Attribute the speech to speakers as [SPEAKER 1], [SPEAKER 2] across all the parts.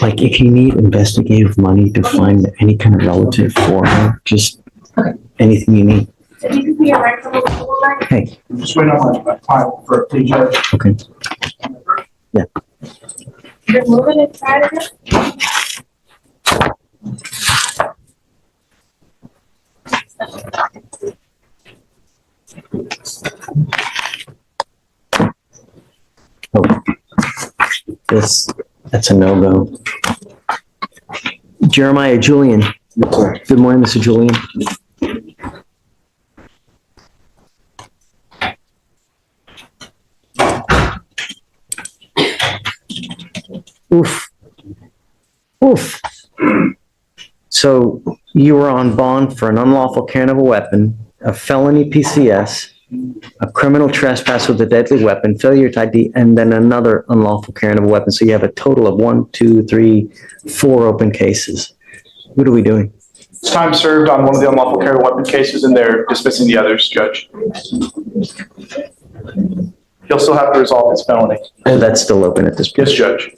[SPEAKER 1] like if you need investigative money to find any kind of relative for her, just anything you need. Hey.
[SPEAKER 2] Just wait on my time for a plea judge.
[SPEAKER 1] Okay. Yeah.
[SPEAKER 3] You're moving inside of it?
[SPEAKER 1] Oh, that's a no-go. Jeremiah Julian. Good morning, Mr. Julian. Oof. Oof. So you were on bond for an unlawful carrying of a weapon, a felony PCS, a criminal trespass with a deadly weapon, failure to ID, and then another unlawful carrying of a weapon. So you have a total of 4 open cases. What are we doing?
[SPEAKER 2] It's time served on one of the unlawful carry of weapon cases, and they're dismissing the others, Judge. He'll still have to resolve his felony.
[SPEAKER 1] Oh, that's still open at this point.
[SPEAKER 2] Yes, Judge.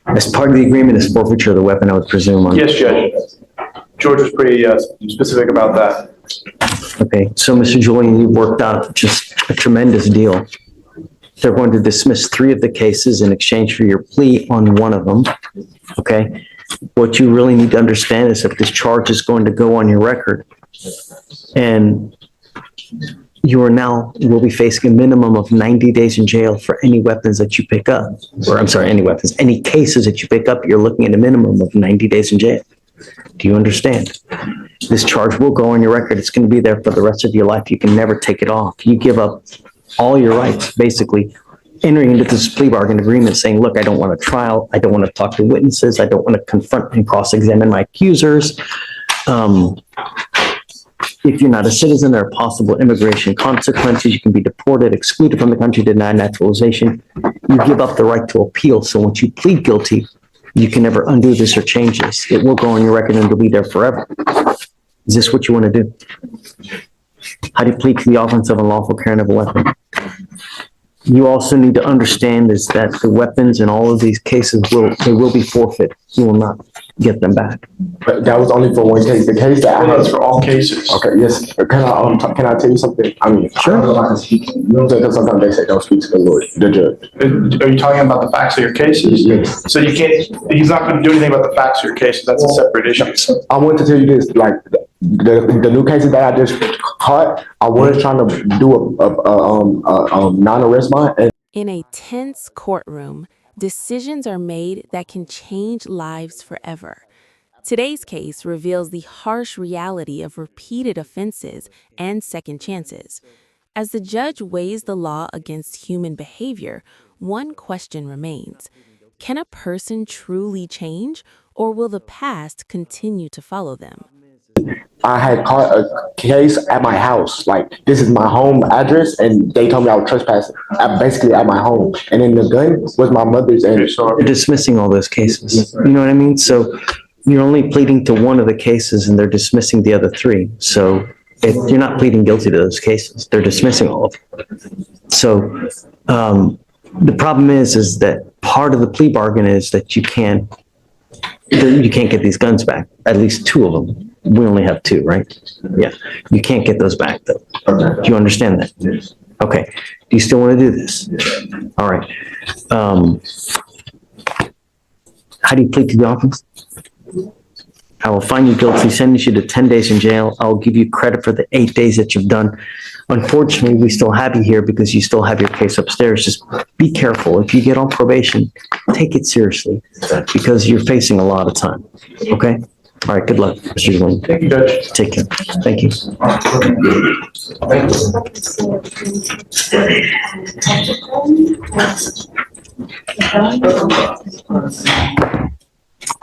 [SPEAKER 1] As part of the agreement is forfeiture of the weapon, I would presume. On
[SPEAKER 2] Yes, Judge. George was pretty specific about that.
[SPEAKER 1] Okay, so Mr. Julian, you worked out just a tremendous deal. They're going to dismiss 3 of the cases in exchange for your plea on one of them. Okay, what you really need to understand is that this charge is going to go on your record, and you will be facing a minimum of 90 days in jail for any weapons that you pick up. Or I'm sorry, any cases that you pick up, you're looking at a minimum of 90 days in jail. Do you understand? This charge will go on your record. It's going to be there for the rest of your life. You can never take it off. You give up all your rights, basically entering into this plea bargain agreement saying, look, I don't want a trial. I don't want to talk to witnesses. I don't want to confront and cross-examine my accusers. If you're not a citizen, there are possible immigration consequences. You can be deported, excluded from the country, denied naturalization. You give up the right to appeal. So once you plead guilty, you can never undo this or change this. It will go on your record and it'll be there forever. Is this what you want to do? How do you plead to the offense of unlawful carrying of a weapon? You also need to understand is that the weapons in all of these cases will be forfeit. You will not get them back.
[SPEAKER 4] But that was only for one case. The case that I had.
[SPEAKER 2] That's for all cases.
[SPEAKER 4] Okay, yes. Can I tell you something? I mean,
[SPEAKER 1] Sure.
[SPEAKER 4] I don't know if I can speak. Because sometimes they say don't speak to the lawyer, the judge.
[SPEAKER 2] Are you talking about the facts of your cases?
[SPEAKER 4] Yes.
[SPEAKER 2] So you can't, he's not going to do anything about the facts of your cases. That's a separate issue.
[SPEAKER 4] I want to tell you this, like the new cases that I just caught, I was trying to do a non-arrest bond. And
[SPEAKER 5] in a tense courtroom, decisions are made that can change lives forever. Today's case reveals the harsh reality of repeated offenses and second chances. As the judge weighs the law against human behavior, one question remains. Can a person truly change, or will the past continue to follow them?
[SPEAKER 4] I had caught a case at my house. Like, this is my home address, and they told me I was trespassing basically at my home. And then the gun was my mother's. And
[SPEAKER 1] You're dismissing all those cases. You know what I mean? So you're only pleading to one of the cases and they're dismissing the other 3. So if you're not pleading guilty to those cases, they're dismissing all of them. So the problem is that part of the plea bargain is that you can't get these guns back, at least 2 of them. We only have 2, right? Yeah. You can't get those back, though. Do you understand that?
[SPEAKER 4] yes.
[SPEAKER 1] Okay. Do you still want to do this? All right. How do you plead to the offense? I will find you guilty, sentence you to 10 days in jail. I'll give you credit for the 8 days that you've done. Unfortunately, we still have you here because you still have your case upstairs. Just be careful. If you get on probation, take it seriously because you're facing a lot of time. Okay? All right, good luck, Mr. Julian.
[SPEAKER 2] Thank you, Judge.
[SPEAKER 1] Take care. Thank you.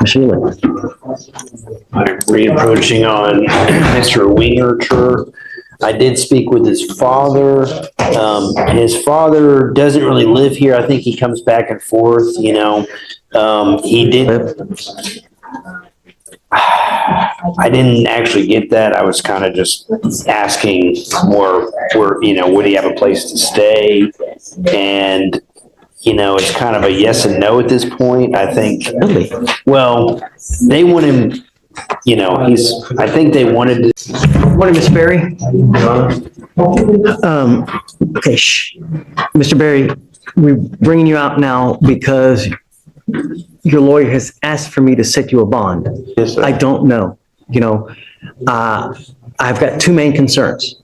[SPEAKER 1] Sheila.
[SPEAKER 6] I'm re-approaching on Mr. Wingerter. I did speak with his father. His father doesn't really live here. I think he comes back and forth, you know. He did. I didn't actually get that. I was kind of just asking more where, you know, would he have a place to stay? And it's kind of a yes and no at this point. I think,
[SPEAKER 1] Really?
[SPEAKER 6] well, they want him, I think they wanted to.
[SPEAKER 1] Morning, Ms. Berry. Okay, shh. Mr. Berry, we're bringing you out now because your lawyer has asked for me to set you a bond.
[SPEAKER 2] Yes, sir.
[SPEAKER 1] I don't know, I've got two main concerns.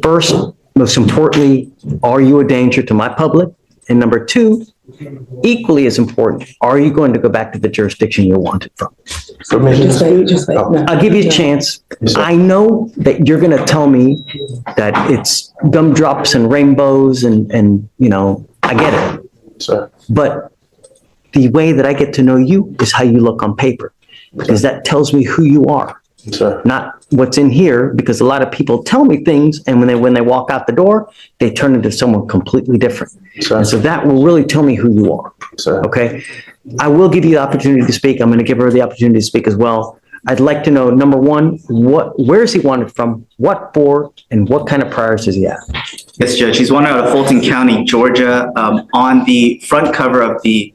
[SPEAKER 1] First, most importantly, are you a danger to my public? And number two, equally as important, are you going to go back to the jurisdiction you're wanted from?
[SPEAKER 3] Just wait. No.
[SPEAKER 1] I'll give you a chance. I know that you're going to tell me that it's gumdrops and rainbows and I get it.
[SPEAKER 2] Sir.
[SPEAKER 1] But the way that I get to know you is how you look on paper, because that tells me who you are,
[SPEAKER 2] Sir.
[SPEAKER 1] not what's in here, because a lot of people tell me things and when they walk out the door, they turn into someone completely different.
[SPEAKER 2] Sir.
[SPEAKER 1] And so that will really tell me who you are.
[SPEAKER 2] Sir.
[SPEAKER 1] Okay? I will give you the opportunity to speak. I'm going to give her the opportunity to speak as well. I'd like to know, number one, where is he wanted from, what for, and what kind of priors does he have?
[SPEAKER 7] Yes, Judge. He's wanted out of Fulton County, Georgia. On the front cover of the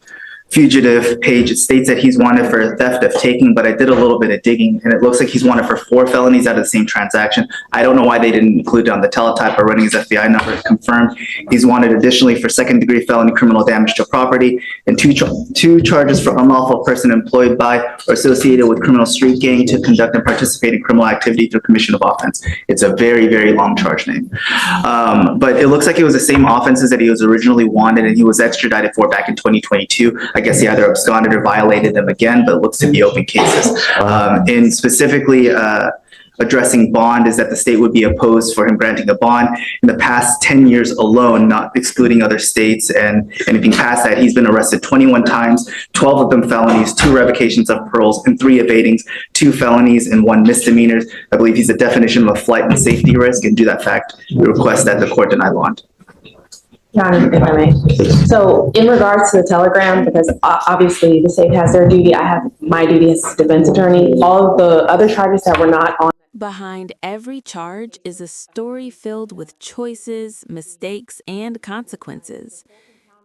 [SPEAKER 7] fugitive page, it states that he's wanted for theft of taking, but I did a little bit of digging and it looks like he's wanted for 4 felonies out of the same transaction. I don't know why they didn't include it on the teletype or running his FBI number confirmed. He's wanted additionally for second-degree felony criminal damage to property and two charges for unlawful person employed by or associated with criminal street gang to conduct and participate in criminal activity through commission of offense. It's a very, very long charge name. But it looks like it was the same offenses that he was originally wanted and he was extradited for back in 2022. I guess he either absconded or violated them again, but it looks to be open cases. And specifically addressing bond is that the state would be opposed for him granting a bond. In the past 10 years alone, not excluding other states and anything past that, he's been arrested 21 times, 12 of them felonies, 2 revocations of parole, and 3 evadings, 2 felonies and 1 misdemeanors. I believe he's a definition of a flight and safety risk, and due to that fact, we request that the court deny bond.
[SPEAKER 3] Your Honor, if I may. So in regards to the telegram, because obviously the state has their duty, I have my duty as defense attorney. All of the other charges that were not on.
[SPEAKER 5] Behind every charge is a story filled with choices, mistakes, and consequences.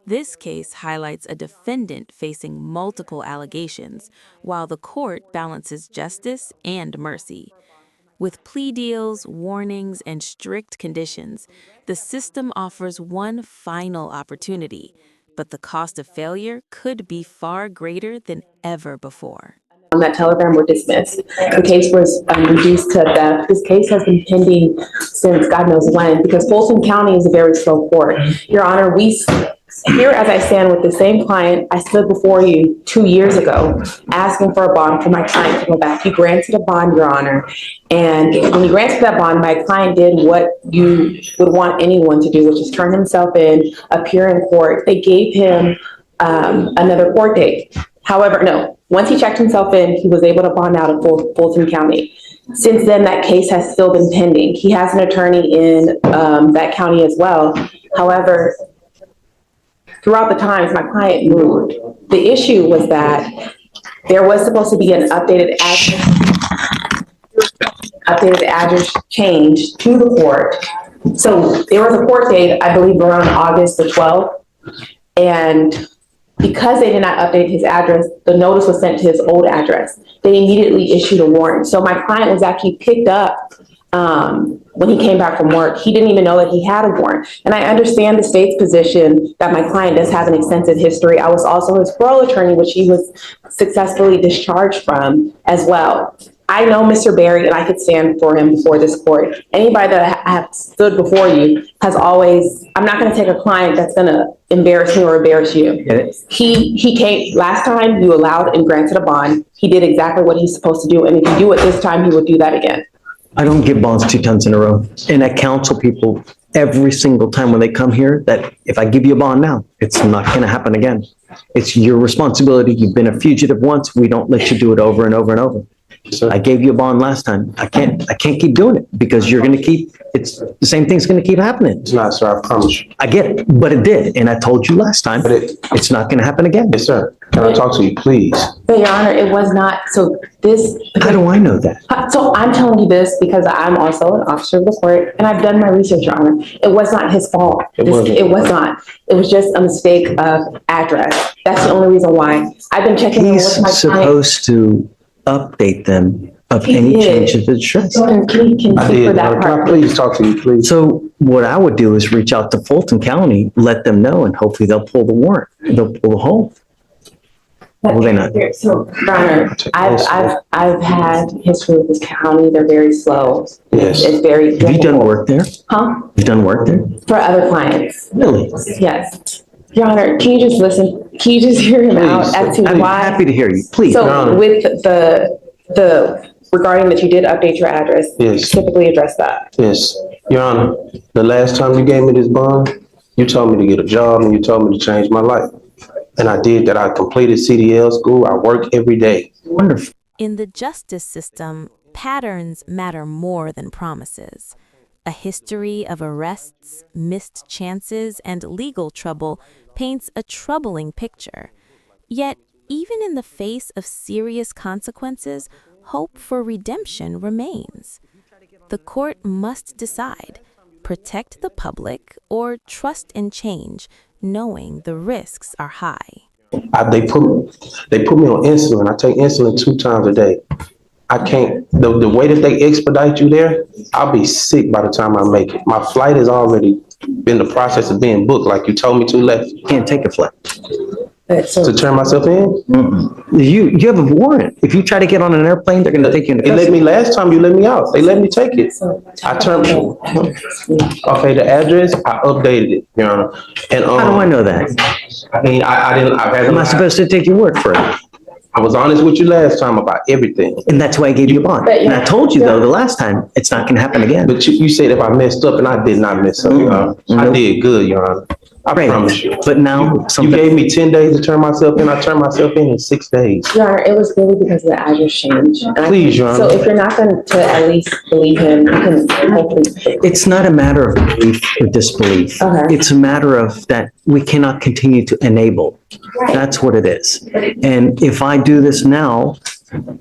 [SPEAKER 5] This case highlights a defendant facing multiple allegations, while the court balances justice and mercy. With plea deals, warnings, and strict conditions, the system offers one final opportunity, but the cost of failure could be far greater than ever before.
[SPEAKER 3] On that telegram were dismissed. The case was reduced to theft. This case has been pending since God knows when, because Fulton County is a very slow court. Your Honor, here as I stand with the same client, I stood before you 2 years ago asking for a bond for my client to go back. He granted a bond, Your Honor. And when he granted that bond, my client did what you would want anyone to do, which is turn himself in, appear in court. They gave him another court date. However, no, once he checked himself in, he was able to bond out of Fulton County. Since then, that case has still been pending. He has an attorney in that county as well. However, throughout the times, my client moved. The issue was that there was supposed to be an updated address change to the court. So there was a court date, I believe around August the 12th. And because they did not update his address, the notice was sent to his old address. They immediately issued a warrant. So my client was actually picked up when he came back from work. He didn't even know that he had a warrant. And I understand the state's position that my client does have an extensive history. I was also his parole attorney, which he was successfully discharged from as well. I know Mr. Berry, and I could stand for him before this court. Anybody that I have stood before you has always, I'm not going to take a client that's going to embarrass me or embarrass you. He came, last time you allowed and granted a bond. He did exactly what he's supposed to do. And if you do it this time, he would do that again.
[SPEAKER 1] I don't give bonds 2 times in a row. And I counsel people every single time when they come here that if I give you a bond now, it's not going to happen again. It's your responsibility. You've been a fugitive once. We don't let you do it over and over and over. I gave you a bond last time. I can't keep doing it because you're gonna keep, it's, the same thing's gonna keep happening.
[SPEAKER 8] It's not, sir, I promise you.
[SPEAKER 1] I get it, but it did, and I told you last time,
[SPEAKER 8] But it,
[SPEAKER 1] it's not gonna happen again.
[SPEAKER 8] yes, sir. Can I talk to you, please?
[SPEAKER 3] But Your Honor, it was not, so this,
[SPEAKER 1] How do I know that?
[SPEAKER 3] so I'm telling you this because I'm also an officer of the court and I've done my research, Your Honor. It was not his fault.
[SPEAKER 8] It wasn't.
[SPEAKER 3] It was not. It was just a mistake of address. That's the only reason why. I've been checking in
[SPEAKER 1] He's
[SPEAKER 3] with my client.
[SPEAKER 1] supposed to update them of
[SPEAKER 3] He
[SPEAKER 1] any
[SPEAKER 3] did.
[SPEAKER 1] changes of address.
[SPEAKER 3] Can you
[SPEAKER 8] I
[SPEAKER 3] speak
[SPEAKER 8] did.
[SPEAKER 3] for that
[SPEAKER 8] Can I
[SPEAKER 3] part?
[SPEAKER 8] please talk to you, please?
[SPEAKER 1] So what I would do is reach out to Fulton County, let them know, and hopefully they'll pull the warrant. They'll pull the hold. Will they not?
[SPEAKER 3] So, Your Honor, I've had history with this county. They're very slow.
[SPEAKER 8] Yes.
[SPEAKER 3] It's very.
[SPEAKER 1] Have you done work there?
[SPEAKER 3] Huh?
[SPEAKER 1] You've done work there?
[SPEAKER 3] For other clients.
[SPEAKER 1] Really?
[SPEAKER 3] Yes. Your Honor, can you just listen? Can you just hear him out
[SPEAKER 8] Please.
[SPEAKER 3] as to
[SPEAKER 1] I'm
[SPEAKER 3] why?
[SPEAKER 1] happy to hear you. Please.
[SPEAKER 8] Your
[SPEAKER 3] So
[SPEAKER 8] Honor.
[SPEAKER 3] with the regarding that you did update your address,
[SPEAKER 8] Yes.
[SPEAKER 3] typically address that.
[SPEAKER 8] Yes. Your Honor, the last time you gave me this bond, you told me to get a job and you told me to change my life. And I did that. I completed CDL school. I work every day.
[SPEAKER 1] Wonderful.
[SPEAKER 5] In the justice system, patterns matter more than promises. A history of arrests, missed chances, and legal trouble paints a troubling picture. Yet, even in the face of serious consequences, hope for redemption remains. The court must decide: protect the public or trust in change, knowing the risks are high.
[SPEAKER 8] They put me on insulin. I take insulin 2 times a day. I can't, the way that they expedite you there, I'll be sick by the time I make it. My flight has already been the process of being booked, like you told me to left.
[SPEAKER 1] You can't take a flight.
[SPEAKER 8] To turn myself in?
[SPEAKER 1] You have a warrant. If you try to get on an airplane, they're gonna take you into
[SPEAKER 8] They let
[SPEAKER 1] custody.
[SPEAKER 8] me, last time you let me out. They let me take it. I turned, okay, the address, I updated it, Your Honor. And,
[SPEAKER 1] How do I know that?
[SPEAKER 8] I mean, I didn't,
[SPEAKER 1] Am I supposed to take your word for it?
[SPEAKER 8] I was honest with you last time about everything.
[SPEAKER 1] And that's why I gave you a bond.
[SPEAKER 3] But
[SPEAKER 1] And I told you though, the last time, it's not gonna happen again.
[SPEAKER 8] But you said if I messed up, and I did not mess up, Your Honor. I did good, Your Honor. I
[SPEAKER 1] Right.
[SPEAKER 8] promise you.
[SPEAKER 1] But now
[SPEAKER 8] You
[SPEAKER 1] something,
[SPEAKER 8] gave me 10 days to turn myself in. I turned myself in 6 days.
[SPEAKER 3] Your Honor, it was really because of the address change. And
[SPEAKER 8] Please, Your
[SPEAKER 3] So
[SPEAKER 8] Honor.
[SPEAKER 3] if you're not going to at least believe him, you can hopefully.
[SPEAKER 1] it's not a matter of belief or disbelief.
[SPEAKER 3] Okay.
[SPEAKER 1] It's a matter of that we cannot continue to enable. That's what it is. And if I do this now,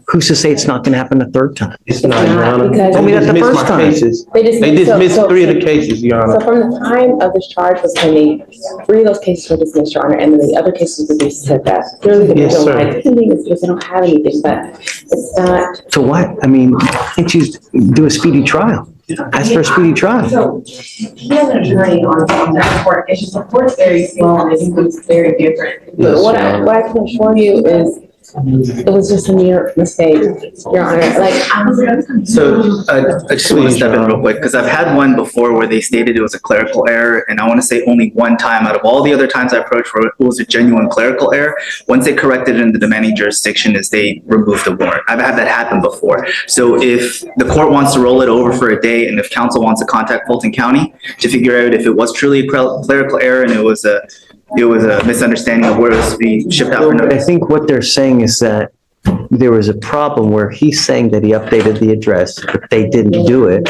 [SPEAKER 1] who's to say it's not gonna happen a third time?
[SPEAKER 8] It's not, Your Honor.
[SPEAKER 3] Because-
[SPEAKER 1] Told me that the
[SPEAKER 8] They dismissed
[SPEAKER 1] first
[SPEAKER 8] my
[SPEAKER 1] time.
[SPEAKER 8] cases.
[SPEAKER 3] They
[SPEAKER 8] They dismissed 3 of the cases, Your
[SPEAKER 3] So
[SPEAKER 8] Honor.
[SPEAKER 3] from the time of this charge was pending, 3 of those cases were dismissed, Your Honor, and then the other cases were reduced to that. Clearly, the
[SPEAKER 8] Yes,
[SPEAKER 3] reason
[SPEAKER 8] sir.
[SPEAKER 3] why it's pending is because they don't have anything, but it's not.
[SPEAKER 1] So what? I mean, can't you do a speedy trial? Ask for a speedy trial.
[SPEAKER 3] So he has an attorney on that court. It's just the court's very slow and it moves very different. But
[SPEAKER 8] Yes,
[SPEAKER 3] what
[SPEAKER 8] Your
[SPEAKER 3] I
[SPEAKER 8] Honor.
[SPEAKER 3] can assure you is it was just a mere mistake, Your Honor. Like,
[SPEAKER 7] So I just want to step in real quick because I've had one before where they stated it was a clerical error. And I want to say only one time out of all the other times I approached where it was a genuine clerical error. Once they corrected it in the demanding jurisdiction is they removed the warrant. I've had that happen before. So if the court wants to roll it over for a day and if counsel wants to contact Fulton County to figure out if it was truly a clerical error and it was a misunderstanding of where it was to be shipped out for
[SPEAKER 1] But I
[SPEAKER 7] notice.
[SPEAKER 1] think what they're saying is that there was a problem where he's saying that he updated the address, but they didn't do it.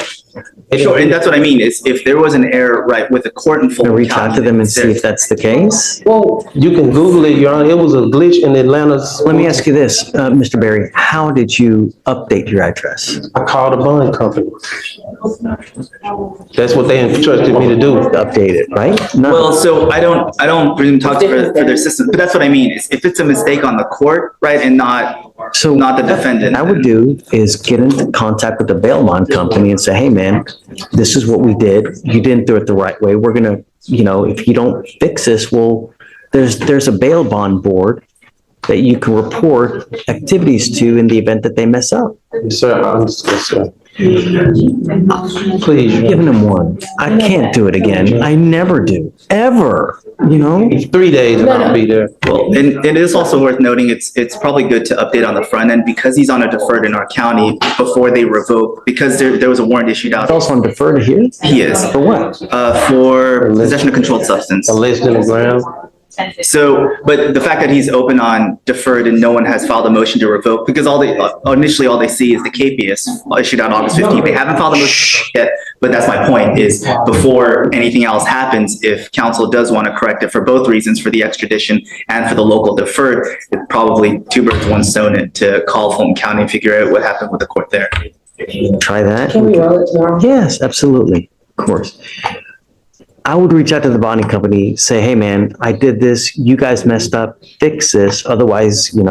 [SPEAKER 7] Sure, and that's what I mean, is if there was an error, right, with the court in
[SPEAKER 1] Can
[SPEAKER 7] Fulton
[SPEAKER 1] I reach out to them and see if that's the case?
[SPEAKER 3] well,
[SPEAKER 8] You can Google it, Your Honor. It was a glitch in Atlanta's.
[SPEAKER 1] Let me ask you this, Mr. Berry, how did you update your address?
[SPEAKER 8] I called a bond company. That's what they entrusted me to do.
[SPEAKER 1] Update it, right? No.
[SPEAKER 7] Well, so I don't really talk for their system, but that's what I mean, is if it's a mistake on the court, right, and not
[SPEAKER 1] So
[SPEAKER 7] not the defendant.
[SPEAKER 1] What I would do is get into contact with the bail bond company and say, hey, man, this is what we did. You didn't do it the right way. We're gonna, if you don't fix this, there's a bail bond board that you can report activities to in the event that they mess up.
[SPEAKER 8] Yes, sir, I understand, sir. Please, Your
[SPEAKER 1] Giving them one. I can't do it again. I never do, ever,
[SPEAKER 8] Honor. 3 days and I'll be there.
[SPEAKER 7] Well, and it is also worth noting, it's probably good to update on the front end because he's on a deferred in our county before they revoke, because there was a warrant issued out.
[SPEAKER 1] Also on deferred here?
[SPEAKER 7] He is,
[SPEAKER 1] For what?
[SPEAKER 7] for possession of controlled substance.
[SPEAKER 8] A less than a gram.
[SPEAKER 7] So, but the fact that he's open on deferred and no one has filed a motion to revoke, because initially all they see is the capias issued on August 15th. They haven't filed a motion yet, but that's my point is before anything else happens, if council does want to correct it for both reasons, for the extradition and for the local deferred, it's probably two birds, one stone to call Fulton County and figure out what happened with the court there.
[SPEAKER 1] Try that.
[SPEAKER 3] Can we roll it tomorrow?
[SPEAKER 1] Yes, absolutely. Of course. I would reach out to the bonding company, say, hey, man, I did this. You guys messed up. Fix this. Otherwise, we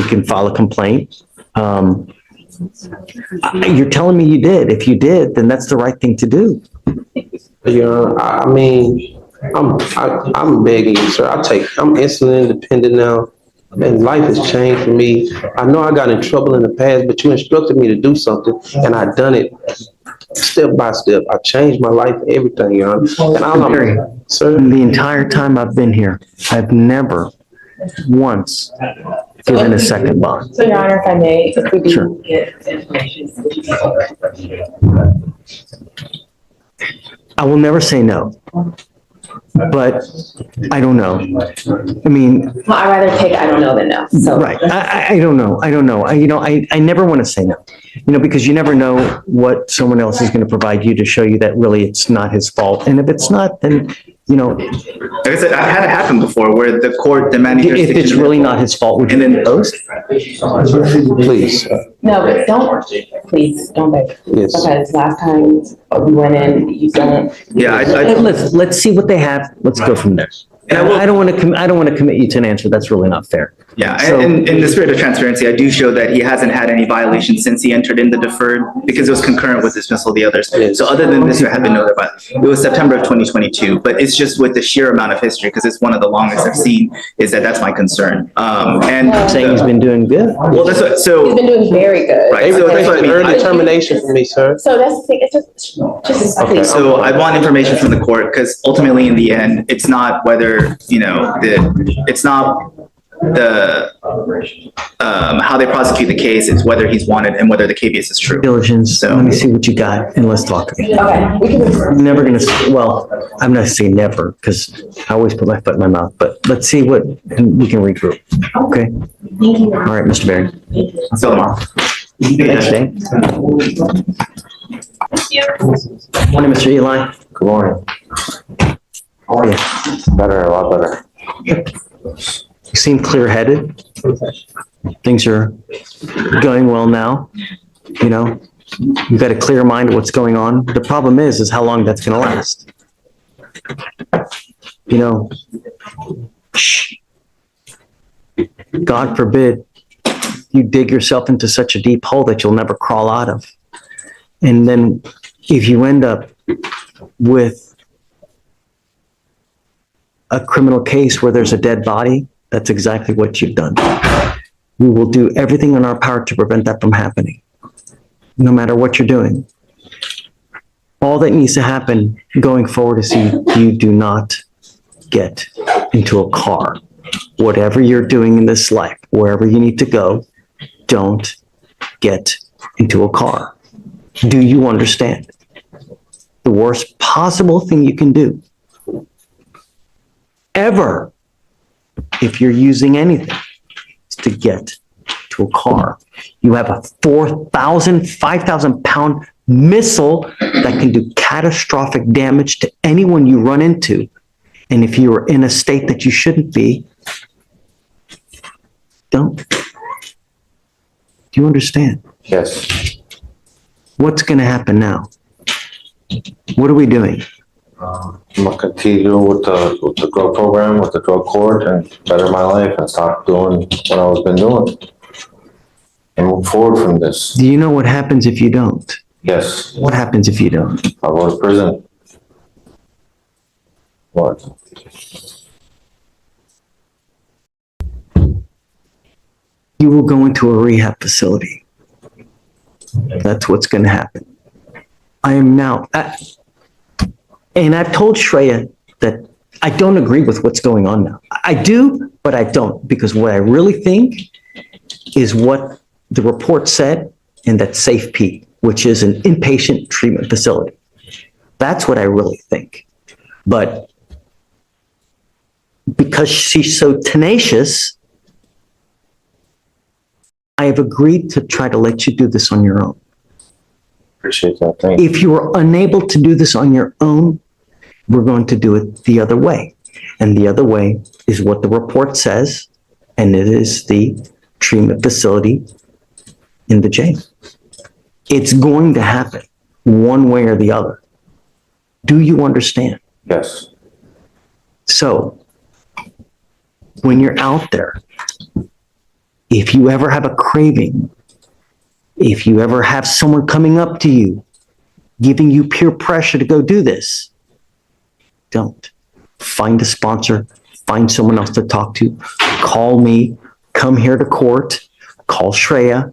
[SPEAKER 1] can file a complaint. You're telling me you did. If you did, then that's the right thing to do.
[SPEAKER 8] I mean, I'm begging you, sir. I'm insulin independent now. And life has changed for me. I know I got in trouble in the past, but you instructed me to do something and I done it step by step. I changed my life, everything, Your Honor. And sir,
[SPEAKER 1] The entire time I've been here, I've never once given a second bond.
[SPEAKER 3] So, Your Honor, if I may, if we
[SPEAKER 1] Sure.
[SPEAKER 3] do get information, would you be
[SPEAKER 1] I will never say no, but I don't know. I mean,
[SPEAKER 3] Well, I'd rather take I don't know than no. So.
[SPEAKER 1] right. I don't know. I never want to say no, because you never know what someone else is going to provide you to show you that really it's not his fault. And if it's not, then,
[SPEAKER 7] Like I said, I've had it happen before where the court demanding.
[SPEAKER 1] if it's really not his fault, would you
[SPEAKER 7] And then-
[SPEAKER 1] post?
[SPEAKER 8] please.
[SPEAKER 3] No, but please, don't beg.
[SPEAKER 8] Yes.
[SPEAKER 3] Because last time we went in, you don't.
[SPEAKER 7] Yeah,
[SPEAKER 1] Let's see what they have. Let's go from there. And I don't want to commit you to an answer. That's really not fair.
[SPEAKER 7] Yeah,
[SPEAKER 1] So-
[SPEAKER 7] and in the spirit of transparency, I do show that he hasn't had any violations since he entered in the deferred because it was concurrent with dismissal of the others. So other than this, there have been no other violations. It was September of 2022, but it's just with the sheer amount of history, because it's one of the longest I've seen, that's my concern.
[SPEAKER 1] Saying he's been doing good.
[SPEAKER 7] Well, that's what,
[SPEAKER 3] He's
[SPEAKER 7] so,
[SPEAKER 3] been doing very good.
[SPEAKER 7] right, so that's what I mean.
[SPEAKER 8] Early termination for me, sir.
[SPEAKER 3] So that's the thing, it's just
[SPEAKER 8] Okay.
[SPEAKER 3] please.
[SPEAKER 7] So I want information from the court, because ultimately in the end, it's not whether, it's not how they prosecute the case, it's whether he's wanted and whether the KBS is true.
[SPEAKER 1] Diligence.
[SPEAKER 7] So-
[SPEAKER 1] Let me see what you got and let's talk.
[SPEAKER 3] Okay, we can.
[SPEAKER 1] I'm never going to, well, I'm not saying never because I always put my foot in my mouth, but let's see and we can regroup. Okay?
[SPEAKER 3] Thank you.
[SPEAKER 1] All right, Mr. Barry.
[SPEAKER 7] So tomorrow.
[SPEAKER 1] Thanks, Dave. Morning, Mr. Eli.
[SPEAKER 4] Good morning.
[SPEAKER 1] How are you?
[SPEAKER 4] Better, a lot better.
[SPEAKER 1] You seem clear-headed. Things are going well now. You've got a clear mind of what's going on. The problem is how long that's going to last. God forbid you dig yourself into such a deep hole that you'll never crawl out of. And then if you end up with a criminal case where there's a dead body, that's exactly what you've done. We will do everything in our power to prevent that from happening, no matter what you're doing. All that needs to happen going forward is you do not get into a car. Whatever you're doing in this life, wherever you need to go, don't get into a car. Do you understand? The worst possible thing you can do, ever, if you're using anything, is to get to a car. You have a 5,000 pound missile that can do catastrophic damage to anyone you run into. And if you are in a state that you shouldn't be, don't. Do you understand?
[SPEAKER 4] Yes.
[SPEAKER 1] What's going to happen now? What are we doing?
[SPEAKER 4] I'm gonna continue with the drug program, with the drug court, and better my life and stop doing what I was been doing. And move forward from this.
[SPEAKER 1] Do you know what happens if you don't?
[SPEAKER 4] Yes,
[SPEAKER 1] What happens if you don't?
[SPEAKER 4] I'll go to prison. What?
[SPEAKER 1] You will go into a rehab facility. That's what's going to happen. I am now, and I've told Shreya that I don't agree with what's going on now. I do, but I don't, because what I really think is what the report said in that Safe P, which is an inpatient treatment facility. That's what I really think. But because she's so tenacious, I have agreed to try to let you do this on your own.
[SPEAKER 4] Appreciate that. Thank you.
[SPEAKER 1] If you are unable to do this on your own, we're going to do it the other way. And the other way is what the report says, and it is the treatment facility in the jail. It's going to happen one way or the other. Do you understand?
[SPEAKER 4] Yes.
[SPEAKER 1] So when you're out there, if you ever have a craving, if you ever have someone coming up to you, giving you peer pressure to go do this, don't. Find a sponsor, find someone else to talk to, call me, come here to court, call Shreya,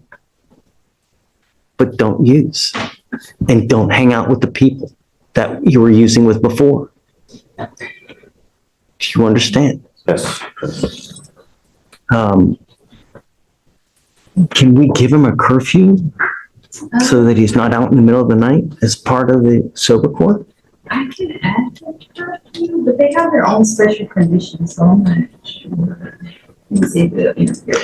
[SPEAKER 1] but don't use. And don't hang out with the people that you were using with before. Do you understand?
[SPEAKER 4] Yes.
[SPEAKER 1] Can we give him a curfew so that he's not out in the middle of the night as part of the sober court?
[SPEAKER 9] I can add that, but they have their own special conditions, so I'm not sure. Let me see if they'll interfere.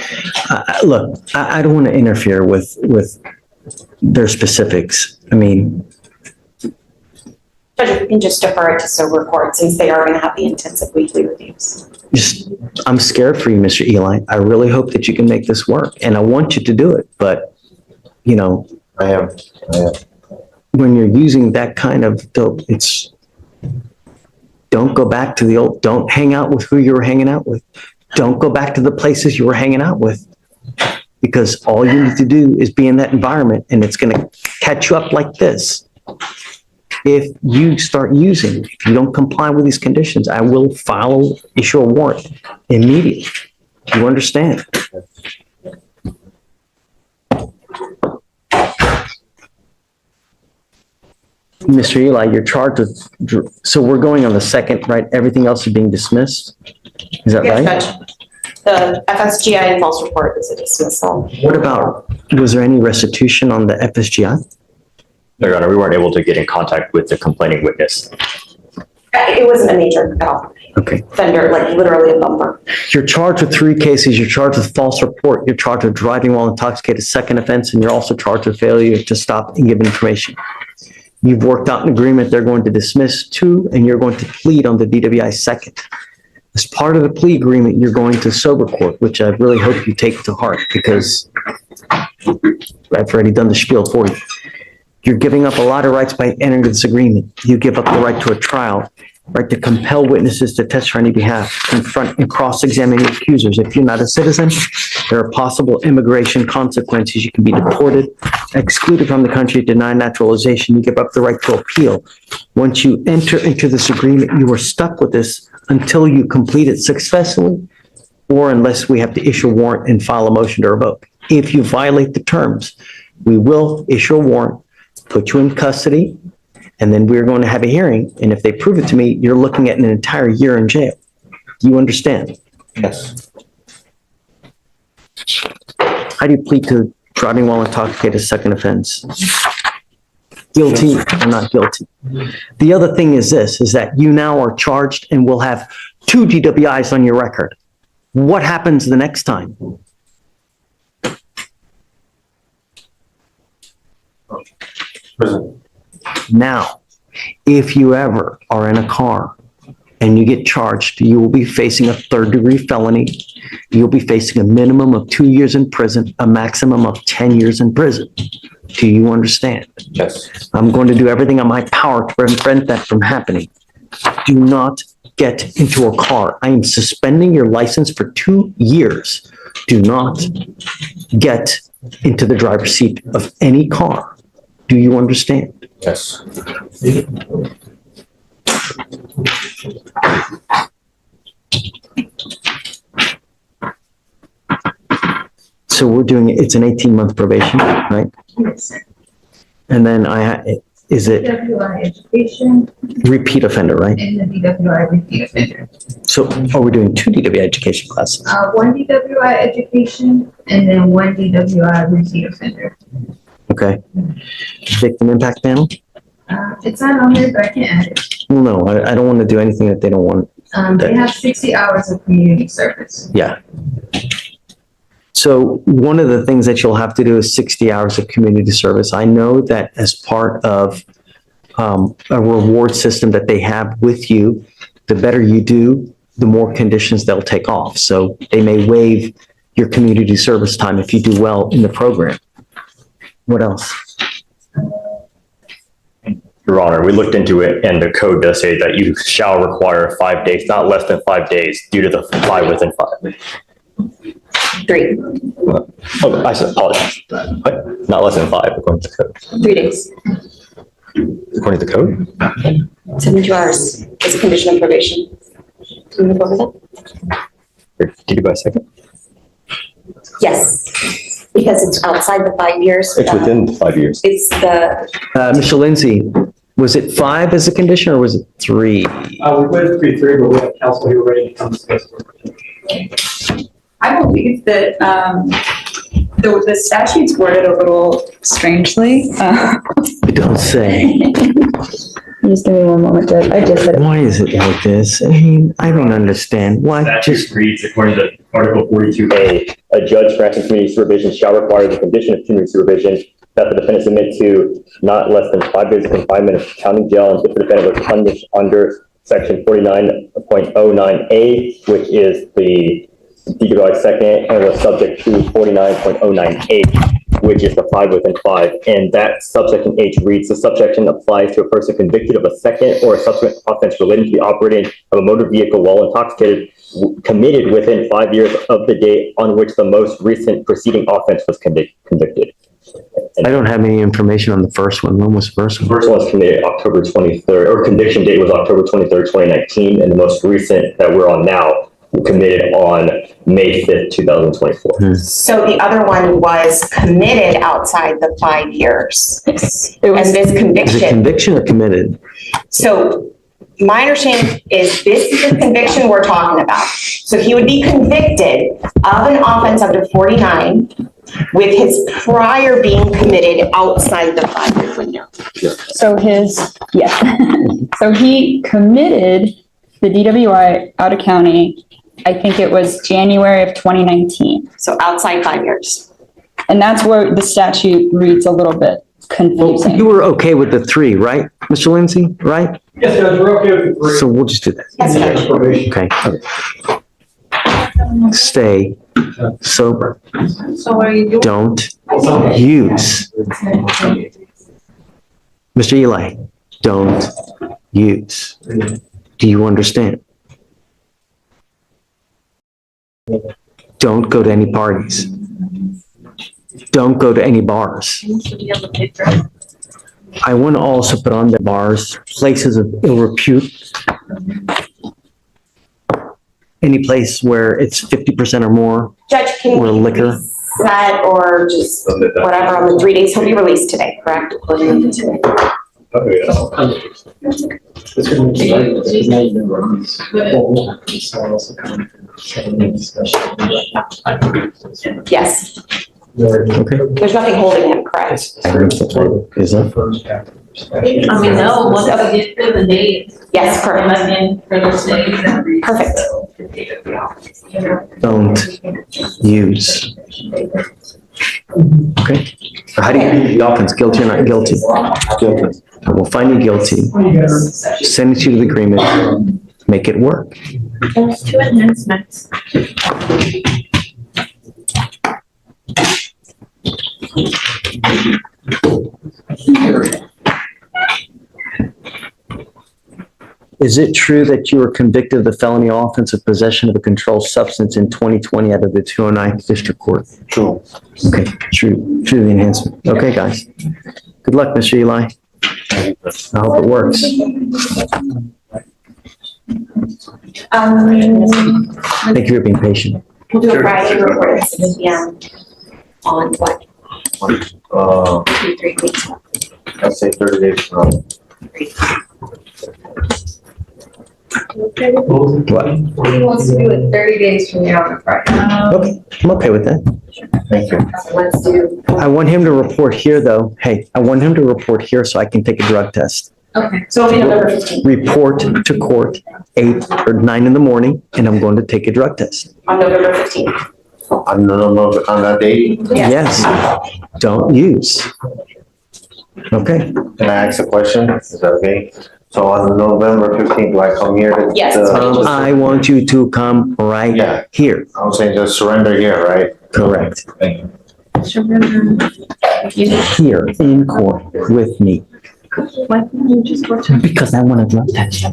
[SPEAKER 1] Look, I don't want to interfere with their specifics. I mean,
[SPEAKER 10] Judge, if we can just defer it to sober court since they are going to have the intensive weekly reviews.
[SPEAKER 1] I'm scared for you, Mr. Eli. I really hope that you can make this work, and I want you to do it, but, you know.
[SPEAKER 4] I am.
[SPEAKER 1] When you're using that kind of dope, don't go back to the old, don't hang out with who you were hanging out with. Don't go back to the places you were hanging out with, because all you need to do is be in that environment, and it's going to catch you up like this. If you start using, if you don't comply with these conditions, I will issue a warrant immediately. Do you understand? Mr. Eli, you're charged with, so we're going on the second, right? Everything else is being dismissed? Is that right?
[SPEAKER 10] Yes, Judge. The FSGI false report is a dismissal.
[SPEAKER 1] What about, was there any restitution on the FSGI?
[SPEAKER 11] No, Your Honor, we weren't able to get in contact with the complaining witness.
[SPEAKER 10] It wasn't a major at all.
[SPEAKER 1] Okay.
[SPEAKER 10] Offender, like literally a bumper.
[SPEAKER 1] You're charged with 3 cases. You're charged with false report. You're charged with driving while intoxicated, second offense, and you're also charged with failure to stop and give information. You've worked out an agreement. They're going to dismiss 2, and you're going to plead on the DWI second. As part of the plea agreement, you're going to sober court, which I really hope you take to heart, because I've already done the spiel for you. You're giving up a lot of rights by entering this agreement. You give up the right to a trial, right to compel witnesses to testify on your behalf, confront and cross-examine your accusers. If you're not a citizen, there are possible immigration consequences. You can be deported, excluded from the country, denied naturalization. You give up the right to appeal. Once you enter into this agreement, you are stuck with this until you complete it successfully, or unless we have to issue a warrant and file a motion to revoke. If you violate the terms, we will issue a warrant, put you in custody, and then we're going to have a hearing. And if they prove it to me, you're looking at an entire year in jail. Do you understand?
[SPEAKER 4] Yes.
[SPEAKER 1] How do you plead to driving while intoxicated, second offense? Guilty or not guilty? The other thing is this, is that you now are charged and will have 2 DWIs on your record. What happens the next time?
[SPEAKER 4] Prison.
[SPEAKER 1] Now, if you ever are in a car and you get charged, you will be facing a 3rd-degree felony. You'll be facing a minimum of 2 years in prison, a maximum of 10 years in prison. Do you understand?
[SPEAKER 4] Yes.
[SPEAKER 1] I'm going to do everything in my power to prevent that from happening. Do not get into a car. I am suspending your license for 2 years. Do not get into the driver's seat of any car. Do you understand?
[SPEAKER 4] Yes.
[SPEAKER 1] So we're doing, it's an 18-month probation, right?
[SPEAKER 9] Yes.
[SPEAKER 1] And then is it
[SPEAKER 9] DWI education
[SPEAKER 1] repeat offender, right?
[SPEAKER 9] and the DWI repeat offender.
[SPEAKER 1] So are we doing 2 DWI education classes?
[SPEAKER 9] 1 DWI education and then 1 DWI repeat offender.
[SPEAKER 1] Okay. Victim impact panel?
[SPEAKER 9] It's not on there, but I can add it.
[SPEAKER 1] Well, no, I don't want to do anything that they don't want
[SPEAKER 9] They have 60 hours of community service.
[SPEAKER 1] Yeah. So one of the things that you'll have to do is 60 hours of community service. I know that as part of a reward system that they have with you, the better you do, the more conditions they'll take off. So they may waive your community service time if you do well in the program. What else?
[SPEAKER 11] Your Honor, we looked into it and the code does say that you shall require 5 days, not less than 5 days, due to the 5 within 5.
[SPEAKER 10] 3,
[SPEAKER 11] Oh, I apologize. What? Not less than 5 according to the code.
[SPEAKER 10] 3 days,
[SPEAKER 11] According to the code?
[SPEAKER 10] 72 hours is a condition of probation. Can we move over that?
[SPEAKER 11] Or did you buy a second?
[SPEAKER 10] Yes, because it's outside the 5 years.
[SPEAKER 11] It's within 5 years.
[SPEAKER 10] It's the,
[SPEAKER 1] Mr. Lindsay, was it 5 as a condition or was it 3?
[SPEAKER 12] We went 3-3, but we have counsel here ready to come discuss.
[SPEAKER 9] I believe that, the statute's worded a little strangely.
[SPEAKER 1] Don't say.
[SPEAKER 9] Just give me one moment, Judge. I just said.
[SPEAKER 1] Why is it like this? I mean, I don't understand. Why just,
[SPEAKER 11] reads according to Article 42A, a judge granting community supervision shall require the condition of community supervision that the defendant submit to not less than 5 days of confinement of county jail, and if the defendant was punished under section 49.09A, which is the DWI second, and was subject to 49.09H, which is the 5 within 5. And that subsection H reads, the subsection applies to a person convicted of a second or a subsequent offense relating to the operating of a motor vehicle while intoxicated, committed within 5 years of the date on which the most recent preceding offense was convicted.
[SPEAKER 1] I don't have any information on the first one. When was the first
[SPEAKER 11] The
[SPEAKER 1] one?
[SPEAKER 11] first one was committed October 23rd, or conviction date was October 23rd, 2019, and the most recent that we're on now committed on May 5th, 2024.
[SPEAKER 10] so the other one was committed outside the 5 years.
[SPEAKER 3] It was,
[SPEAKER 10] And this
[SPEAKER 1] Is it
[SPEAKER 10] conviction,
[SPEAKER 1] conviction or committed?
[SPEAKER 10] so my understanding is this is the conviction we're talking about. So he would be convicted of an offense under 49 with his prior being committed outside the 5-year window.
[SPEAKER 13] So so he committed the DWI out of county, I think it was January of 2019.
[SPEAKER 10] So outside 5 years.
[SPEAKER 13] And that's where the statute reads a little bit confusing.
[SPEAKER 1] You were okay with the 3, right, Mr. Lindsay, right?
[SPEAKER 12] Yes, Judge, we're okay with the 3.
[SPEAKER 1] So we'll just do that.
[SPEAKER 10] Yes, Judge.
[SPEAKER 1] Okay. Stay sober.
[SPEAKER 9] So are you doing?
[SPEAKER 1] Don't use. Mr. Eli, don't use. Do you understand? Don't go to any parties. Don't go to any bars. I want to also put on the bars, places of ill repute. Any place where it's 50% or more,
[SPEAKER 10] Judge, can
[SPEAKER 1] or
[SPEAKER 10] we
[SPEAKER 1] liquor.
[SPEAKER 10] set or just whatever on the 3 days? He'll be released today, correct? Yes,
[SPEAKER 1] Okay.
[SPEAKER 10] there's nothing holding him, correct?
[SPEAKER 1] Is that?
[SPEAKER 9] No, once I get through the date.
[SPEAKER 10] Yes, perfect.
[SPEAKER 9] I'm in for those days.
[SPEAKER 10] Perfect.
[SPEAKER 1] Don't use. Okay. So how do you, the offense, guilty or not guilty? Guilty. I will find you guilty, send it to the agreement, make it work.
[SPEAKER 9] There's 2 enhancements.
[SPEAKER 1] Is it true that you were convicted of the felony offense of possession of a controlled substance in 2020 out of the 209th District Court?
[SPEAKER 4] True.
[SPEAKER 1] Okay, true, the enhancement. Okay, guys. Good luck, Mr. Eli. I hope it works. Thank you for being patient.
[SPEAKER 10] We'll do a Friday report at 6 p.m. on what? 3 weeks.
[SPEAKER 4] I'd say 30 days from now.
[SPEAKER 1] What?
[SPEAKER 9] He wants to do it 30 days from now on Friday.
[SPEAKER 1] Okay, I'm okay with that.
[SPEAKER 4] Thank you.
[SPEAKER 10] Let's do.
[SPEAKER 1] I want him to report here, though. Hey, I want him to report here so I can take a drug test.
[SPEAKER 10] Okay, so it'll be November 15th
[SPEAKER 1] Report to court 8 or 9 in the morning, and I'm going to take a drug test.
[SPEAKER 10] on November 15th.
[SPEAKER 4] On that date,
[SPEAKER 1] Yes, don't use. Okay,
[SPEAKER 4] can I ask a question? Is that okay? So on November 15th, do I come here to?
[SPEAKER 10] Yes.
[SPEAKER 1] I want you to come
[SPEAKER 4] Yeah.
[SPEAKER 1] right here.
[SPEAKER 4] I was saying just surrender here, right?
[SPEAKER 1] Correct.
[SPEAKER 4] Thank you.
[SPEAKER 1] Here in court with me.
[SPEAKER 3] Why can't you just go to?
[SPEAKER 1] Because I want a drug test.